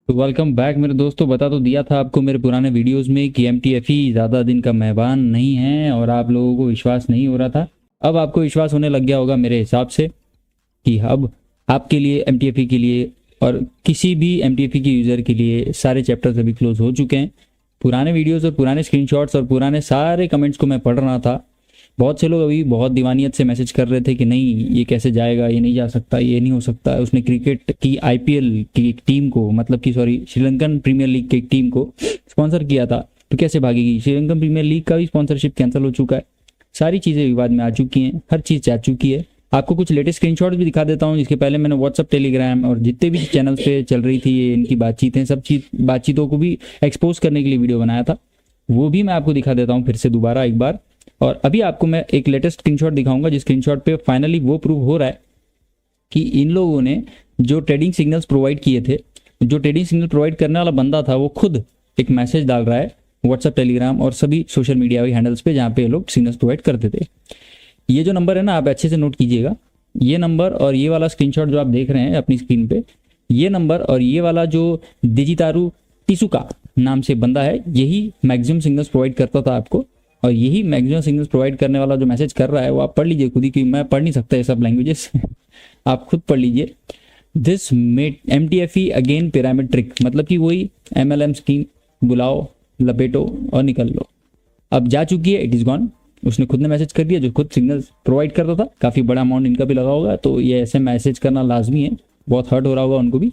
तो welcome back मेरे दोस्तों। बता तो दिया था आपको मेरे पुराने वीडियोस में कि एमटीएफई ज़्यादा दिन का मेहमान नहीं है और आप लोगों को विश्वास नहीं हो रहा था। अब आपको विश्वास होने लग गया होगा मेरे हिसाब से कि अब आपके लिए एमटीएफई के लिए और किसी भी एमटीएफई के यूज़र के लिए सारे चैप्टर्स अभी क्लोज हो चुके हैं। पुराने वीडियोज़ और पुराने स्क्रीनशॉट्स और पुराने सारे कमेंट्स को मैं पढ़ रहा था। बहुत से लोग अभी बहुत दीवानियत से मैसेज कर रहे थे कि नहीं ये कैसे जाएगा, ये नहीं जा सकता, ये नहीं हो सकता। उसने क्रिकेट की आईपीएल की एक टीम को, मतलब कि सॉरी, श्रीलंकन प्रीमियर लीग की एक टीम को स्पॉन्सर किया था, तो कैसे भागेगी। श्रीलंकन प्रीमियर लीग का भी स्पॉन्सरशिप कैंसिल हो चुका है। सारी चीज़ें विवाद में आ चुकी हैं, हर चीज़ जा चुकी है। आपको कुछ लेटेस्ट स्क्रीनशॉट भी दिखा देता हूँ। इसके पहले मैंने व्हाट्सअप, टेलीग्राम और जितने भी चैनल्स पे चल रही थी ये इनकी बातचीतें, सब चीज़ बातचीतों को भी एक्सपोज करने के लिए वीडियो बनाया था, वो भी मैं आपको दिखा देता हूँ फिर से दोबारा एक बार। और अभी आपको मैं एक लेटेस्ट स्क्रीनशॉट दिखाऊंगा जिस स्क्रीनशॉट पे फाइनली वो प्रूव हो रहा है कि इन लोगों ने जो ट्रेडिंग सिग्नल्स प्रोवाइड किए थे, जो ट्रेडिंग सिग्नल प्रोवाइड करने वाला बंदा था वो खुद एक मैसेज डाल रहा है व्हाट्सएप, टेलीग्राम और सभी सोशल मीडिया हैंडल्स पे जहाँ पे लोग सिग्नल्स प्रोवाइड करते थे। ये जो नंबर है ना, आप अच्छे से नोट कीजिएगा। ये नंबर और ये वाला स्क्रीनशॉट जो आप देख रहे हैं अपनी स्क्रीन पे, ये नंबर और ये वाला जो दिजितारू टिसुका नाम से बंदा है, यही मैक्सिमम सिग्नल्स प्रोवाइड करता था आपको। और यही मैक्सिमम सिग्नल्स प्रोवाइड करने वाला जो मैसेज कर रहा है वो आप पढ़ लीजिए खुद ही, क्योंकि मैं पढ़ नहीं सकता ये सब लैंग्वेजेस आप खुद पढ़ लीजिए। This made MTFE again pyramid trick, मतलब कि वही एमएलएम स्कीम, बुलाओ, लपेटो और निकल लो। अब जा चुकी है, इट इज गॉन। उसने खुद ने मैसेज कर दिया, जो खुद सिग्नल्स प्रोवाइड करता था। काफ़ी बड़ा अमाउंट इनका भी लगा होगा, तो ये ऐसे मैसेज करना लाजमी है। बहुत हर्ट हो रहा होगा उनको भी।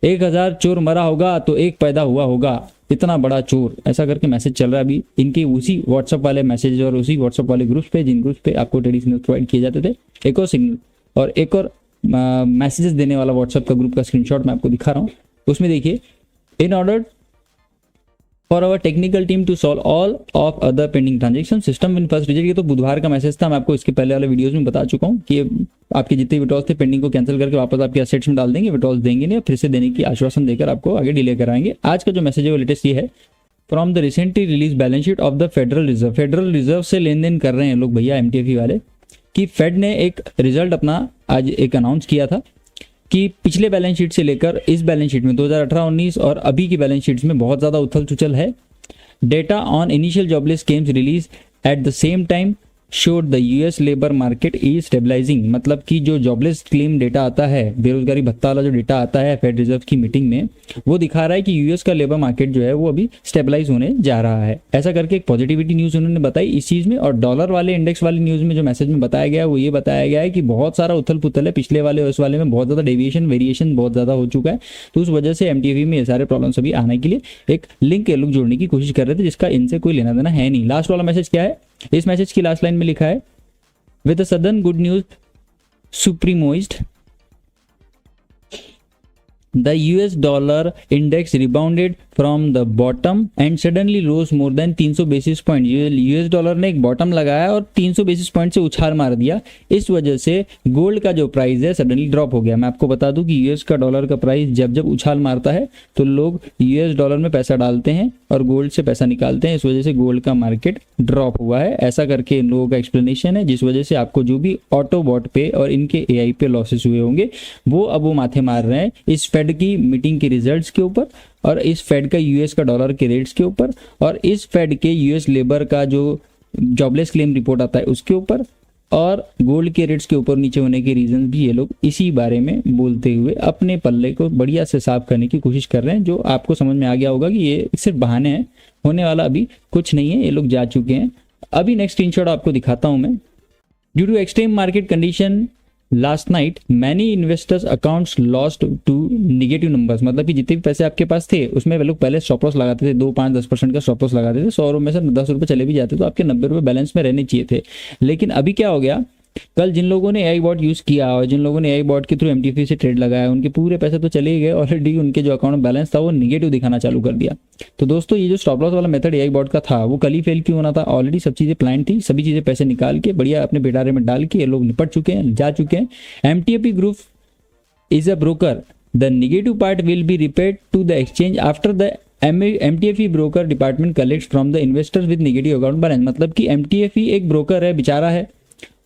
1000 चोर मरा होगा तो एक पैदा हुआ होगा, इतना बड़ा चोर, ऐसा करके मैसेज चल रहा है अभी इनके उसी व्हाट्सअप वाले मैसेज और उसी व्हाट्सअप वाले ग्रुप्स पे, जिन ग्रुप्स पे आपको ट्रेडिंग सिग्नल प्रोवाइड किए जाते थे। एक और सिग्नल और एक और मैसेजेस देने वाला व्हाट्सअप का ग्रुप का स्क्रीनशॉट मैं आपको दिखा रहा हूँ। उसमें देखिए, in order for our technical team to solve all of other pending transaction system win first result. ये तो बुधवार का मैसेज था, मैं आपको इसके पहले वाले वीडियोस में बता चुका हूँ कि आपके जितने विड्रॉल्स थे पेंडिंग को कैंसिल करके वापस आपके एसेट्स में डाल देंगे, विड्रॉल्स देंगे नहीं, फिर से देने की आश्वासन देकर आपको आगे डिले कराएंगे। आज का जो मैसेज है वो लेटेस्ट ये है, from the recently release balance sheet of the federal reserve. Federal reserve से लेन देन कर रहे हैं लोग भैया एमटीएफई वाले, कि फेड ने एक रिजल्ट अपना आज एक अनाउंस किया था कि पिछले बैलेंस शीट से लेकर इस बैलेंस शीट में 2018-19 और अभी की बैलेंस शीट्स में बहुत ज़्यादा उथल पुथल है। Data on initial jobless claims released at the same time showed the US labour market is stabilising. मतलब कि जो जॉबलेस क्लेम डेटा आता है, बेरोजगारी भत्ता वाला जो डेटा आता है फेड रिजर्व की मीटिंग में, वो दिखा रहा है कि यूएस का लेबर मार्केट जो है वो अभी स्टेबलाइज होने जा रहा है। ऐसा करके एक पॉजिटिविटी न्यूज़ उन्होंने बताई इस चीज़ में। और डॉलर वाले इंडेक्स वाली न्यूज़ में जो मैसेज में बताया गया है वो ये बताया गया है कि बहुत सारा उथल पुथल है, पिछले वाले और इस वाले में बहुत ज़्यादा डेविएशन, वेरिएशन बहुत ज़्यादा हो चुका है। तो उस वजह से एमटीएफई में ये सारे प्रॉब्लम्स अभी आने के लिए एक लिंक ये लोग जोड़ने की कोशिश कर रहे थे, जिसका इनसे कोई लेना देना है नहीं। लास्ट वाला मैसेज क्या है, इस मैसेज की लास्ट लाइन में लिखा है, with the sudden good news supremized, the US dollar index rebounded from the bottom and suddenly rose more than 300 basis point. US dollar ने एक बॉटम लगाया और 300 बेसिस पॉइंट से उछाल मार दिया। इस वजह से गोल्ड का जो प्राइस है सडनली ड्रॉप हो गया। मैं आपको बता दूं कि यूएस का डॉलर का प्राइस जब जब उछाल मारता है तो लोग यूएस डॉलर में पैसा डालते हैं और गोल्ड से पैसा निकालते हैं। इस वजह से गोल्ड का मार्केट ड्रॉप हुआ है। ऐसा करके इन लोगों का एक्सप्लेनेशन है, जिस वजह से आपको जो भी ऑटो बॉट पे और इनके एआई पे लॉसेस हुए होंगे वो अब वो माथे मार रहे हैं इस फेड की मीटिंग के रिजल्ट्स के ऊपर, और इस फेड का यूएस का डॉलर के रेट्स के ऊपर, और इस फेड के यूएस लेबर का जो जॉबलेस क्लेम रिपोर्ट आता है उसके ऊपर, और गोल्ड के रेट्स के ऊपर नीचे होने के रीजन भी ये लोग इसी बारे में बोलते हुए अपने पल्ले को बढ़िया से साफ करने की कोशिश कर रहे हैं। जो आपको समझ में आ गया होगा कि ये सिर्फ बहाने हैं, होने वाला अभी कुछ नहीं है, ये लोग जा चुके हैं। अभी नेक्स्ट स्क्रीनशॉट आपको दिखाता हूं मैं। Due to extreme market condition last night many investors accounts lost to negative numbers. मतलब कि जितने भी पैसे आपके पास थे उसमें वे लोग पहले स्टॉप लॉस लगाते थे, 2, 5, 10% का स्टॉप लॉस लगाते थे। 100 रुपये से 10 रुपये चले भी जाते तो आपके 90 रुपये बैलेंस में रहने चाहिए थे। लेकिन अभी क्या हो गया, कल जिन लोगों ने एआई बॉट यूज़ किया और जिन लोगों ने एआई बॉट के थ्रू एमटीएफई से ट्रेड लगाया, उनके पूरे पैसे तो चले ही गए। ऑलरेडी उनके जो अकाउंट बैलेंस था वो निगेटिव दिखाना चालू कर दिया। तो दोस्तों ये जो स्टॉप लॉस वाला मेथड एआई बॉट का था वो कल ही फेल क्यों होना था। ऑलरेडी सब चीज़ें प्लान थी, सभी चीज़ें पैसे निकाल के बढ़िया अपने पिटारे में डाल के ये लोग निपट चुके हैं, जा चुके हैं। MTFE group is a broker, the negative part will be repaid to the exchange after the MTFE broker department collects from the investors with negative account balance. मतलब कि एमटीएफई एक ब्रोकर है, बेचारा है,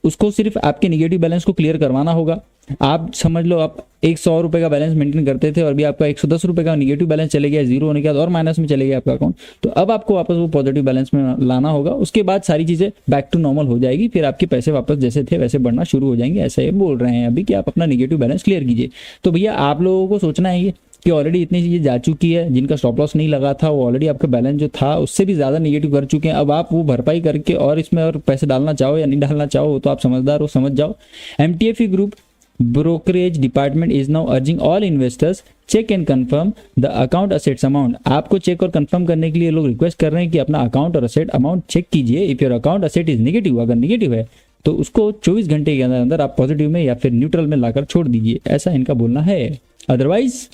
उसको सिर्फ आपके निगेटिव बैलेंस को क्लियर करवाना होगा। आप समझ लो आप 100 रुपये का बैलेंस मेंटेन करते थे और भी आपका 110 रुपये का निगेटिव बैलेंस चले गया, जीरो होने के बाद और माइनस में चले गया आपका अकाउंट, तो अब आपको वापस वो पॉजिटिव बैलेंस में लाना होगा। उसके बाद सारी चीज़ें बैक टू नॉर्मल हो जाएगी, फिर आपके पैसे वापस जैसे थे वैसे बढ़ना शुरू हो जाएंगे। ऐसा ये बोल रहे हैं अभी कि आप अपना निगेटिव बैलेंस क्लियर कीजिए। तो भैया आप लोगों को सोचना है ये कि ऑलरेडी इतनी चीज़ें जा चुकी है, जिनका स्टॉप लॉस नहीं लगा था वो ऑलरेडी आपका बैलेंस जो था उससे भी ज़्यादा नेगेटिव कर चुके हैं। अब आप वो भरपाई करके और इसमें और पैसे डालना चाहो या नहीं डालना चाहो तो आप समझदार हो, समझ जाओ। MTFE group brokerage department is now urging all investors check and confirm the account assets amount. आपको चेक और कंफर्म करने के लिए लोग रिक्वेस्ट कर रहे हैं कि अपना अकाउंट और असेट अमाउंट चेक कीजिए। If your account asset is negative, अगर नेगेटिव है तो उसको 24 घंटे के अंदर अंदर आप पॉजिटिव में या फिर न्यूट्रल में लाकर छोड़ दीजिए, ऐसा इनका बोलना है। Otherwise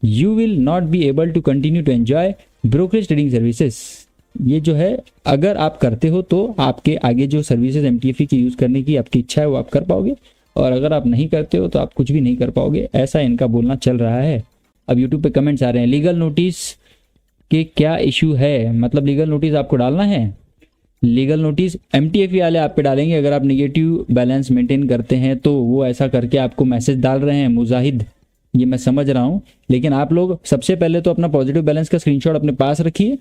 you will not be able to continue to enjoy brokerage trading services. ये जो है अगर आप करते हो तो आपके आगे जो सर्विसेज MTFE की यूज़ करने की आपकी इच्छा है वो आप कर पाओगे, और अगर आप नहीं करते हो तो आप कुछ भी नहीं कर पाओगे, ऐसा इनका बोलना चल रहा है। अब यूट्यूब पे कमेंट्स आ रहे हैं, लीगल नोटिस के क्या इशू है, मतलब लीगल नोटिस आपको डालना है। लीगल नोटिस MTFE वाले आप पे डालेंगे अगर आप नेगेटिव बैलेंस मेंटेन करते हैं तो वो ऐसा करके आपको मैसेज डाल रहे हैं मुजाहिद, ये मैं समझ रहा हूँ। लेकिन आप लोग सबसे पहले तो अपना पॉजिटिव बैलेंस का स्क्रीनशॉट अपने पास रखिए,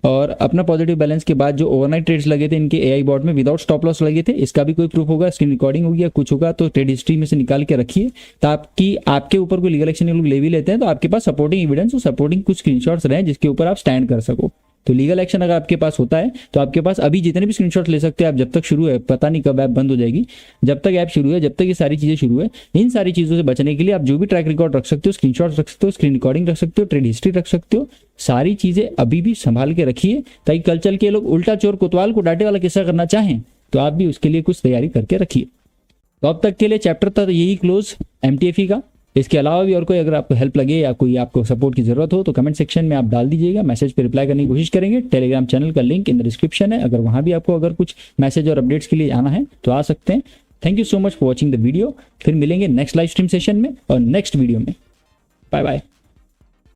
और अपना पॉजिटिव बैलेंस के बाद जो ओवरनाइट ट्रेड्स लगे थे इनके AI बॉट में विदाउट स्टॉप लॉस लगे थे, इसका भी कोई प्रूफ होगा, स्क्रीन रिकॉर्डिंग होगी या कुछ होगा तो ट्रेड हिस्ट्री में से निकाल के रखिए, ताकि आपके ऊपर कोई लीगल एक्शन लोग ले भी लेते हैं तो आपके पास सपोर्टिंग एविडेंस और सपोर्टिंग कुछ स्क्रीनशॉट्स रहे जिसके ऊपर आप स्टैंड कर सको। तो लीगल एक्शन अगर आपके पास होता है तो आपके पास अभी जितने भी स्क्रीनशॉट ले सकते हैं आप, जब तक शुरू है, पता नहीं कब ऐप बंद हो जाएगी, जब तक ऐप शुरू है, जब तक ये सारी चीजें शुरू है, इन सारी चीजों से बचने के लिए आप जो भी ट्रैक रिकॉर्ड रख सकते हो, स्क्रीनशॉट रख सकते हो, स्क्रीन रिकॉर्डिंग रख सकते हो, ट्रेड हिस्ट्री रख सकते हो, सारी चीजें अभी भी संभाल के रखिए, ताकि कल चल के लोग उल्टा चोर कोतवाल को डांटे वाला किस्सा करना चाहें तो आप भी उसके लिए कुछ तैयारी करके रखिए। तो अब तक के लिए चैप्टर था यही क्लोज MTFE का। इसके अलावा भी और कोई अगर आपको हेल्प लगे या कोई आपको सपोर्ट की जरूरत हो तो कमेंट सेक्शन में आप डाल दीजिएगा, मैसेज पे रिप्लाई करने की कोशिश करेंगे। टेलीग्राम चैनल का लिंक इन द डिस्क्रिप्शन है, अगर वहां भी आपको अगर कुछ मैसेज और अपडेट्स के लिए आना है तो आ सकते हैं। Thank you so much for watching the video. फिर मिलेंगे नेक्स्ट लाइव स्ट्रीम सेशन में और नेक्स्ट वीडियो में। Bye bye.